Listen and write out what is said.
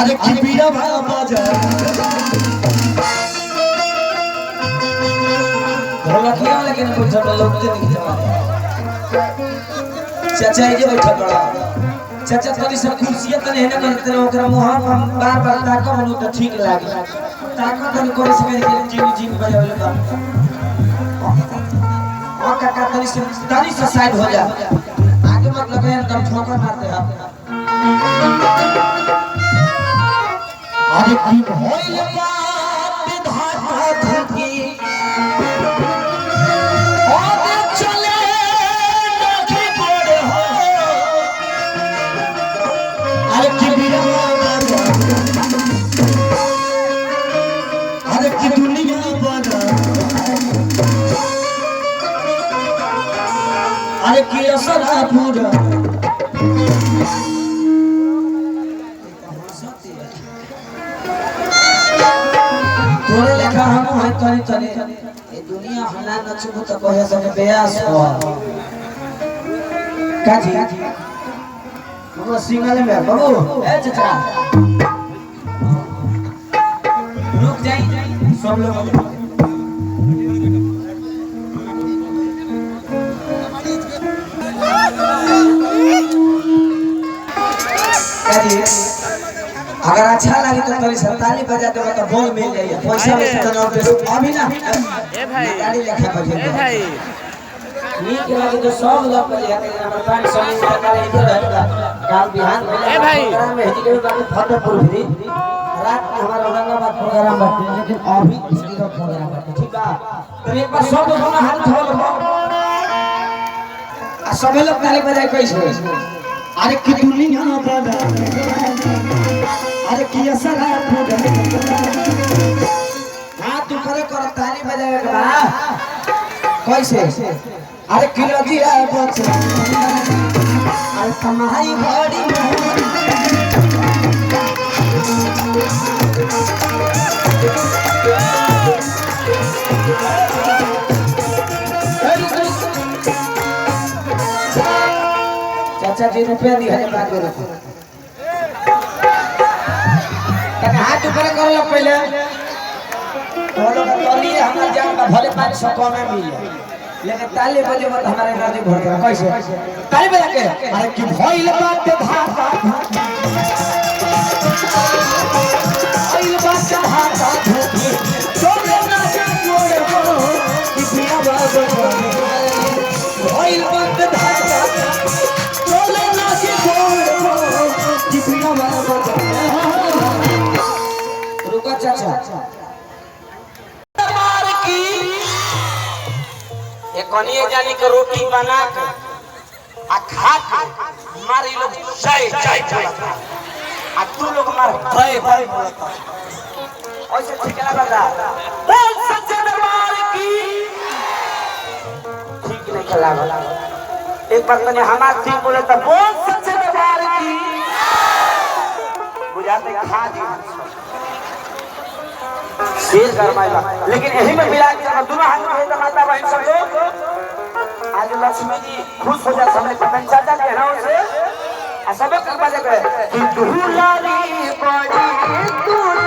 अरे किबिरा बाजा ढोलकिया लेकिन बैठा लोग के दिख जावा चाचा ये बैठा बड़ा चाचा तनी सब कुर्सियां तने है ना करते रहो ओकरा मुंह हम बार-बार ताका मनु तो ठीक लागे ताका तनी करे से जीव जीव बजावे का और काका तनी से साइड हो जा आगे मत लगे एकदम ठोकर मारते आप अरे की होइल बात धाता धुकी और चले नखी पड़े हो अरे किबिरा बाजा अरे की दुनिया बना अरे की असरा पूरा तोरे लेखा हम है तनी तनी ए दुनिया हना नचबो त कहे सके बेयास हो काजी वो सिंगल में बाबू ए चाचा रुक जाई सब लोग काजी अगर अच्छा लगे तो तोरी ताली बजा दे तो बोल मिल जाए पैसा वैसे तो ना अभी ना ए भाई गाड़ी लेखा बजे ए भाई नीक लगे तो सब लोग बजे हमर 500 टका इधर रहेगा गांव बिहान में ए भाई में हिजी के बात फतेहपुर भी रात में हमारा औरंगाबाद प्रोग्राम बाटे लेकिन अभी इसकी का प्रोग्राम बाटे ठीक बा तो एक बार सब लोग हाथ धोल आ सब लोग ताली बजाए कैसे अरे की दुनिया बना अरे की असरा पूरा हाथ ऊपर कर ताली बजावे के बा कैसे अरे किलो जीरा बच अरे तुम्हारी बड़ी चाचा जी रुपया दी है बात करो हाथ ऊपर कर लो पहले बोलो तोली हमरा जान का भले 500 कम में मिले लेकिन ताली बजे मत हमारे गाड़ी भर दे कैसे ताली बजा के अरे की भइल बात धाता भइल बात धाता धुकी चले ना जोड़े हो किबिरा बाजा भइल बात धाता चले ना जोड़े हो किबिरा बाजा रुको चाचा मार की ये कनिए जानी के रोटी बना के आ खा के मारी लोग जय जय बोलता आ तू लोग मार भय भय बोलता ऐसे ठीक लगा बोल सच्चे दरबार की ठीक नहीं लगा एक बार तने हमार ठीक बोले तो बोल सच्चे दरबार की बुझाते खा दी शेर गरमाएगा लेकिन यही में मिला के दोनों हाथ में तो माता बहन सब लोग आज लक्ष्मी जी खुश हो जाए हमने पतन चाचा के नाम से आ सबे कर बाजे गए कि दुलारी बड़ी